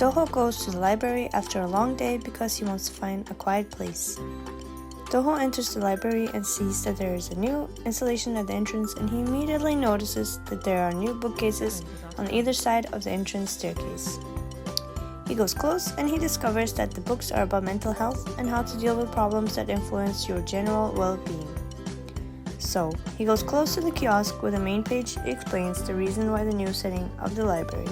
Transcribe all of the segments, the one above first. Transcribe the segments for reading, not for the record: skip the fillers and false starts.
Doho goes to the library after a long day because he wants to find a quiet place. Doho enters the library and sees that there is a new installation at the entrance, and he immediately notices that there are new bookcases on either side of the entrance staircase. He goes close and he discovers that the books are about mental health and how to deal with problems that influence your general well-being. So, he goes close to the kiosk where the main page explains the reason why the new setting of the library.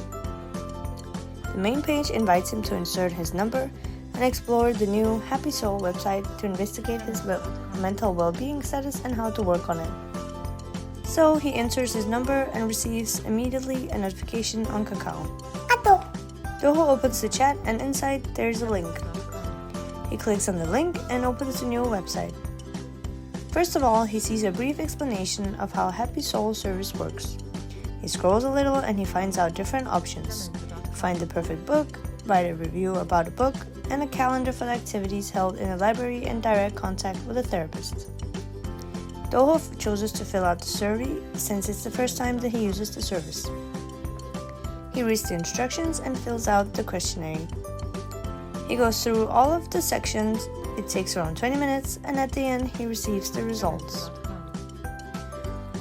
The main page invites him to insert his number and explore the new Happy Soul website to investigate his mental well-being status and how to work on it. So he enters his number and receives immediately a notification on Kakao. Doho opens the chat and inside there is a link. He clicks on the link and opens a new website. First of all, he sees a brief explanation of how Happy Soul service works. He scrolls a little and he finds out different options. Find the perfect book, write a review about a book, and a calendar for the activities held in the library and direct contact with a therapist. Doho chooses to fill out the survey since it's the first time that he uses the service. He reads the instructions and fills out the questionnaire. He goes through all of the sections. It takes around 20 minutes, and at the end he receives the results.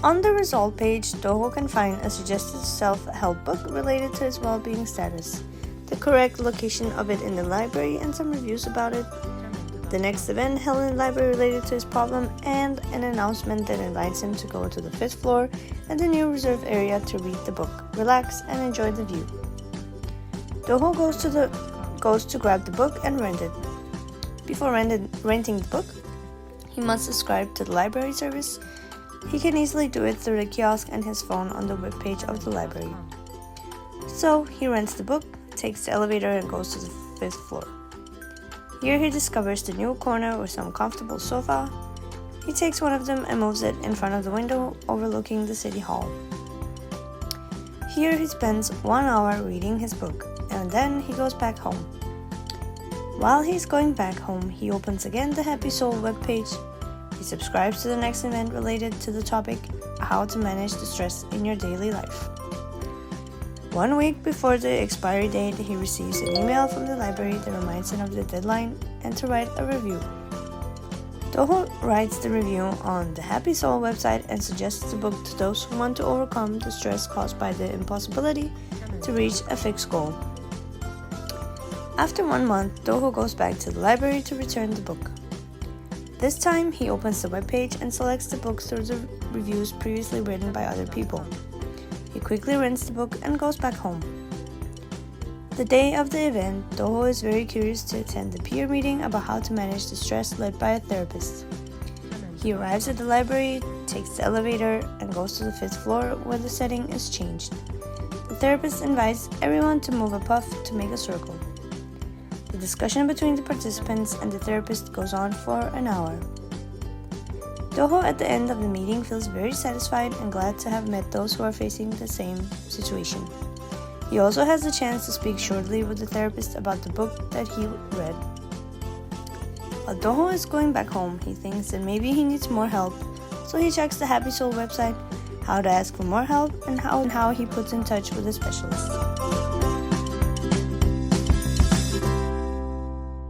On the result page, Doho can find a suggested self-help book related to his well-being status, the correct location of it in the library, and some reviews about it, the next event held in the library related to his problem, and an announcement that invites him to go to the 5th floor and the new reserve area to read the book, relax, and enjoy the view. Doho goes to grab the book and rent it. Before renting the book, he must subscribe to the library service. He can easily do it through the kiosk and his phone on the webpage of the library. So he rents the book, takes the elevator, and goes to the 5th floor. Here he discovers the new corner with some comfortable sofa. He takes one of them and moves it in front of the window overlooking the city hall. Here he spends 1 hour reading his book, and then he goes back home. While he's going back home, he opens again the Happy Soul webpage. He subscribes to the next event related to the topic, how to manage the stress in your daily life. 1 week before the expiry date, he receives an email from the library that reminds him of the deadline and to write a review. Doho writes the review on the Happy Soul website and suggests the book to those who want to overcome the stress caused by the impossibility to reach a fixed goal. After 1 month, Doho goes back to the library to return the book. This time, he opens the webpage and selects the book through the reviews previously written by other people. He quickly rents the book and goes back home. The day of the event, Doho is very curious to attend the peer meeting about how to manage the stress led by a therapist. He arrives at the library, takes the elevator, and goes to the 5th floor where the setting is changed. The therapist invites everyone to move a puff to make a circle. The discussion between the participants and the therapist goes on for an hour. Doho at the end of the meeting feels very satisfied and glad to have met those who are facing the same situation. He also has the chance to speak shortly with the therapist about the book that he read. While Doho is going back home, he thinks that maybe he needs more help, so he checks the Happy Soul website, how to ask for more help, and how he puts in touch with a specialist.